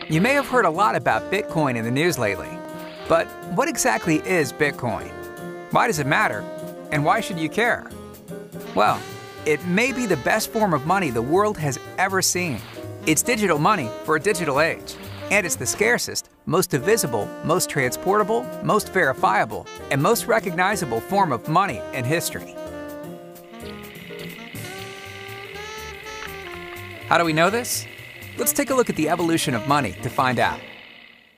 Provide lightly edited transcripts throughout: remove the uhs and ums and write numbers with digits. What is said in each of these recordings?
You may have heard a lot about Bitcoin in the news lately, but what exactly is Bitcoin? Why does it matter? And why should you care? Well, it may be the best form of money the world has ever seen. It's digital money for a digital age, and it's the scarcest, most divisible, most transportable, most verifiable, and most recognizable form of money in history. How do we know this? Let's take a look at the evolution of money to find out.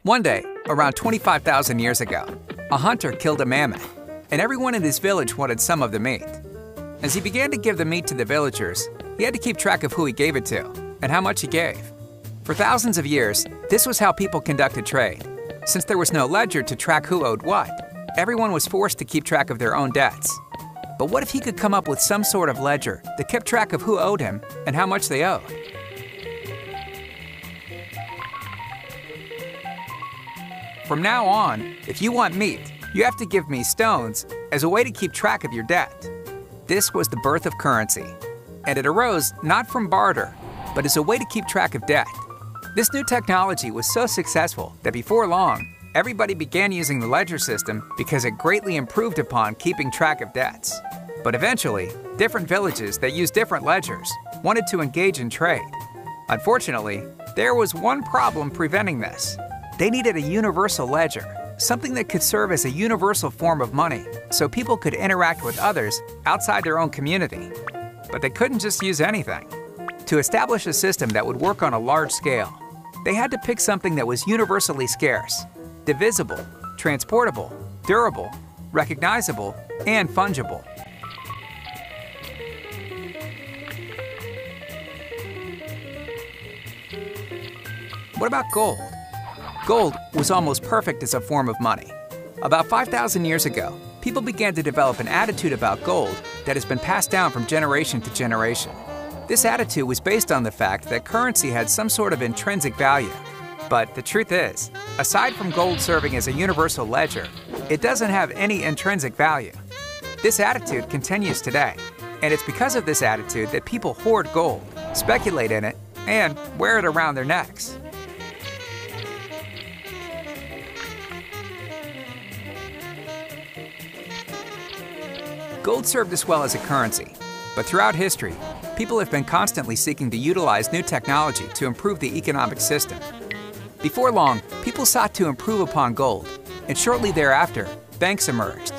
One day, around 25,000 years ago, a hunter killed a mammoth, and everyone in his village wanted some of the meat. As he began to give the meat to the villagers, he had to keep track of who he gave it to and how much he gave. For thousands of years, this was how people conducted trade. Since there was no ledger to track who owed what, everyone was forced to keep track of their own debts. But what if he could come up with some sort of ledger that kept track of who owed him and how much they owed? From now on, if you want meat, you have to give me stones as a way to keep track of your debt. This was the birth of currency, and it arose not from barter, but as a way to keep track of debt. This new technology was so successful that before long, everybody began using the ledger system because it greatly improved upon keeping track of debts. But eventually, different villages that used different ledgers wanted to engage in trade. Unfortunately, there was one problem preventing this. They needed a universal ledger, something that could serve as a universal form of money so people could interact with others outside their own community. But they couldn't just use anything. To establish a system that would work on a large scale, they had to pick something that was universally scarce, divisible, transportable, durable, recognizable, and fungible. What about gold? Gold was almost perfect as a form of money. About 5,000 years ago, people began to develop an attitude about gold that has been passed down from generation to generation. This attitude was based on the fact that currency had some sort of intrinsic value. But the truth is, aside from gold serving as a universal ledger, it doesn't have any intrinsic value. This attitude continues today, and it's because of this attitude that people hoard gold, speculate in it, and wear it around their necks. Gold served us well as a currency, but throughout history, people have been constantly seeking to utilize new technology to improve the economic system. Before long, people sought to improve upon gold, and shortly thereafter, banks emerged.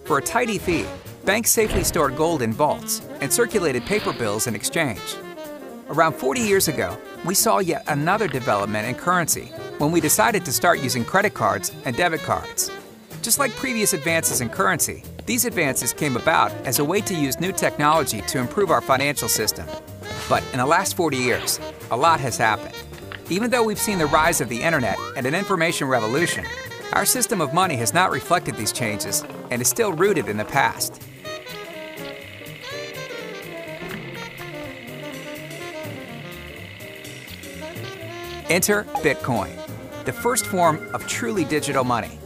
For a tidy fee, banks safely stored gold in vaults and circulated paper bills in exchange. Around 40 years ago, we saw yet another development in currency when we decided to start using credit cards and debit cards. Just like previous advances in currency, these advances came about as a way to use new technology to improve our financial system. But in the last 40 years, a lot has happened. Even though we've seen the rise of the internet and an information revolution, our system of money has not reflected these changes and is still rooted in the past. Enter Bitcoin, the first form of truly digital money.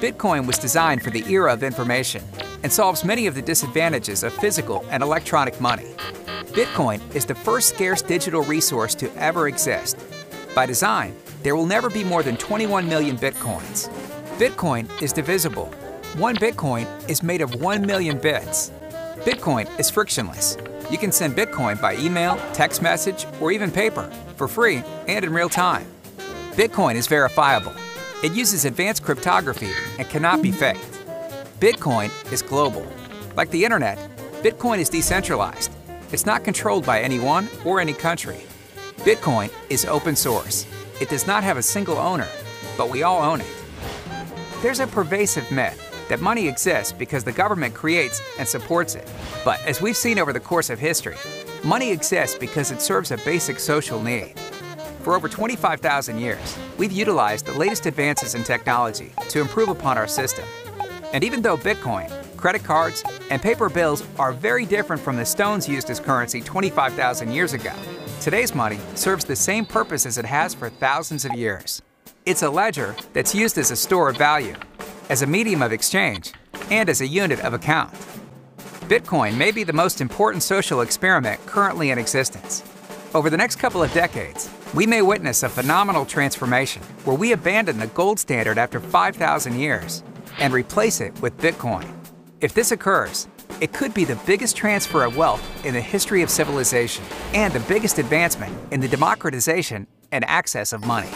Bitcoin was designed for the era of information and solves many of the disadvantages of physical and electronic money. Bitcoin is the first scarce digital resource to ever exist. By design, there will never be more than 21 million Bitcoins. Bitcoin is divisible. One Bitcoin is made of 1 million bits. Bitcoin is frictionless. You can send Bitcoin by email, text message, or even paper, for free and in real time. Bitcoin is verifiable. It uses advanced cryptography and cannot be faked. Bitcoin is global. Like the internet, Bitcoin is decentralized. It's not controlled by anyone or any country. Bitcoin is open source. It does not have a single owner, but we all own it. There's a pervasive myth that money exists because the government creates and supports it. But as we've seen over the course of history, money exists because it serves a basic social need. For over 25,000 years, we've utilized the latest advances in technology to improve upon our system. And even though Bitcoin, credit cards, and paper bills are very different from the stones used as currency 25,000 years ago, today's money serves the same purpose as it has for thousands of years. It's a ledger that's used as a store of value, as a medium of exchange, and as a unit of account. Bitcoin may be the most important social experiment currently in existence. Over the next couple of decades, we may witness a phenomenal transformation where we abandon the gold standard after 5,000 years and replace it with Bitcoin. If this occurs, it could be the biggest transfer of wealth in the history of civilization and the biggest advancement in the democratization and access of money.